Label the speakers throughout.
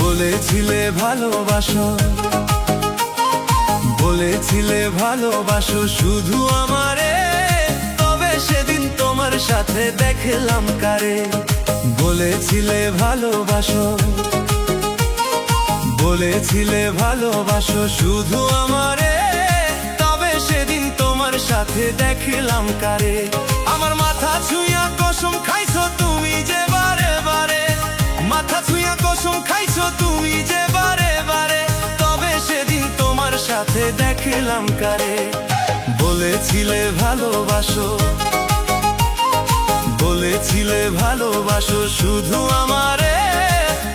Speaker 1: বলেছিলে ভালোবাসো, বলেছিলে ভালোবাসো শুধু আমারে, তবে সেদিন তোমার সাথে দেখলাম কারে। বলেছিলে ভালোবাসো, বলেছিলে ভালোবাসো শুধু আমারে, তবে সেদিন তোমার সাথে দেখলাম কারে। আমার মাথা ছুঁয়া কসম খাইছো তুমি যে বারে বারে, মাথা ছুঁয়া কসম খাইছো তুমি যে বারে বারে, তবে সেদিন তোমার সাথে দেখলাম কারে। বলেছিলে ভালোবাসো, বলেছিলে ভালোবাসো শুধু আমারে,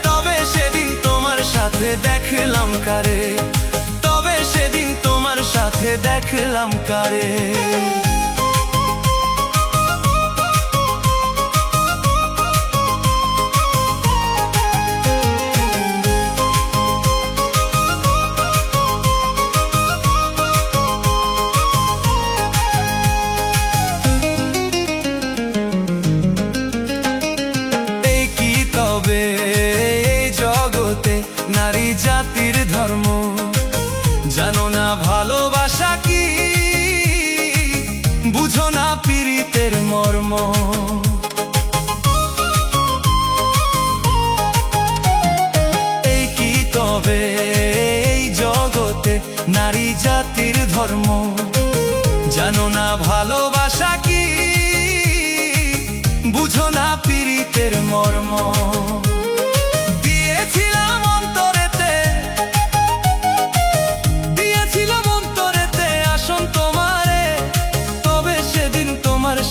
Speaker 1: তবে সেদিন তোমার সাথে দেখলাম কারে, তবে সেদিন তোমার সাথে দেখলাম কারে। নারী জাতির ধর্ম জানো না ভালোবাসা কি, বুঝো না পীড়িতের মর্ম। এই কি তবে এই জগতে নারী জাতির ধর্ম, জানো না ভালোবাসা কি, বুঝো না পীড়িতের মর্ম।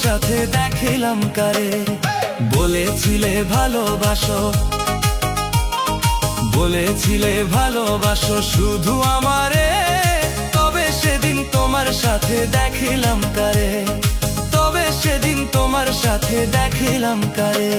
Speaker 1: সাথে দেখলাম কারে। বলেছিলে ভালোবাসো, বলেছিলে ভালোবাসো শুধু আমারে, তবে সেদিন তোমার সাথে দেখলাম কারে, তবে সেদিন তোমার সাথে দেখলাম কারে।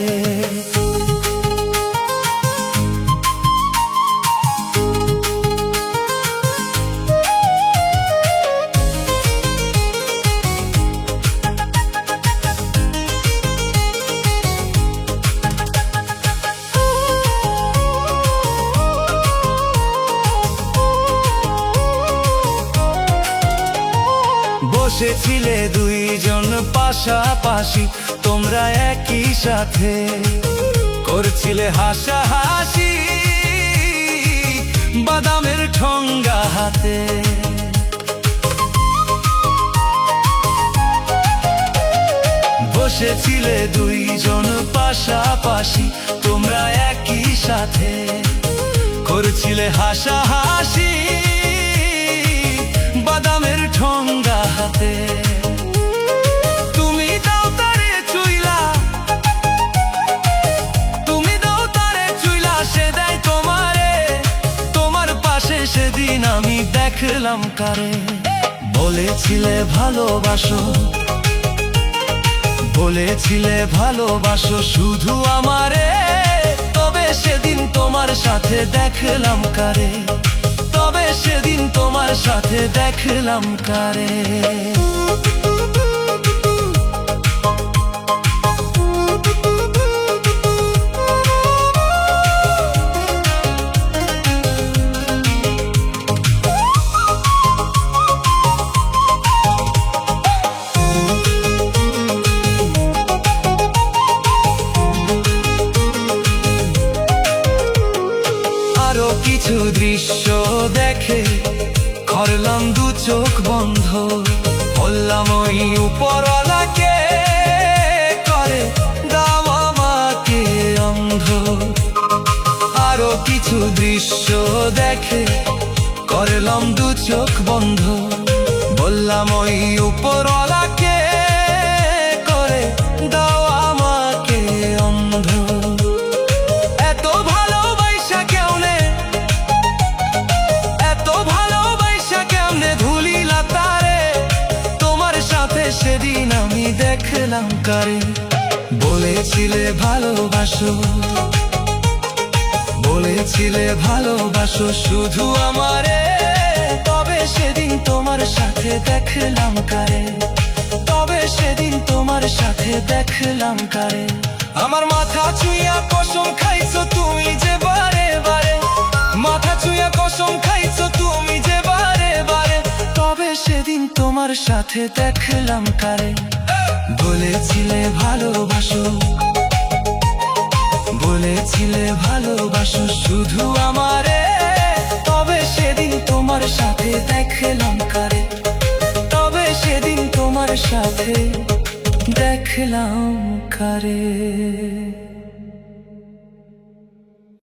Speaker 1: বসেছিলে দুইজন পাশাপাশি, তোমরা একই সাথে করছিলে হাসাহাসি, বাদামের ঠোঙ্গা হাতে। বসেছিলে দুইজন পাশাপাশি, তোমরা একই সাথে করছিলে হাসাহাসি, বাদামের ঠোঙ্গা হাতে। তুমি দাও তারে চুইলা, তুমি দাও তারে চুইলা, সে দেয় তোমারে, তোমার পাশে সেদিন আমি দেখলাম কারে। বলেছিলে ভালোবাসো, বলেছিলে ভালোবাসো শুধু আমারে, তবে সেদিন তোমার সাথে দেখলাম কারে, তবে সেদিন তোমার সাথে দেখলাম কারে। আরো কিছু দৃশ্য দেখে করলাম দু চোখ বন্ধ, বললাম ওই উপরওয়ালাকে করে দাও আমাকে অন্ধ। আরো কিছু দৃশ্য দেখে করলাম দু চোখ বন্ধ, বললাম ওই উপরওয়ালাকে করে দাও আমাকে অন্ধ। এত ভালোবাসা কেমনে, এত ভালোবাসা কেমনে ভুলিলা তারে, তোমার সাথে সেদিন আমি দেখলাম কারে। বলেছিলে ভালোবাসো, বলেছিলে ভালোবাসো শুধু আমারে, তবে সেদিন তোমার সাথে দেখলাম কারে, তবে সেদিন তোমার সাথে দেখলাম কারে। আমার মাথা ছুঁয়া কসম খাইছো তুমি যে বারে বারে, মাথা ছুঁয়া কসম খাইছো তুমি যে বারে বারে, তবে সেদিন তোমার সাথে দেখলাম কারে। বলেছিলে ভালোবাসো, বলেছিলে ভালোবাসো শুধু আমারে, তবে সেদিন তোমার সাথে দেখলাম কারে, তবে সেদিন তোমার সাথে দেখলাম কারে।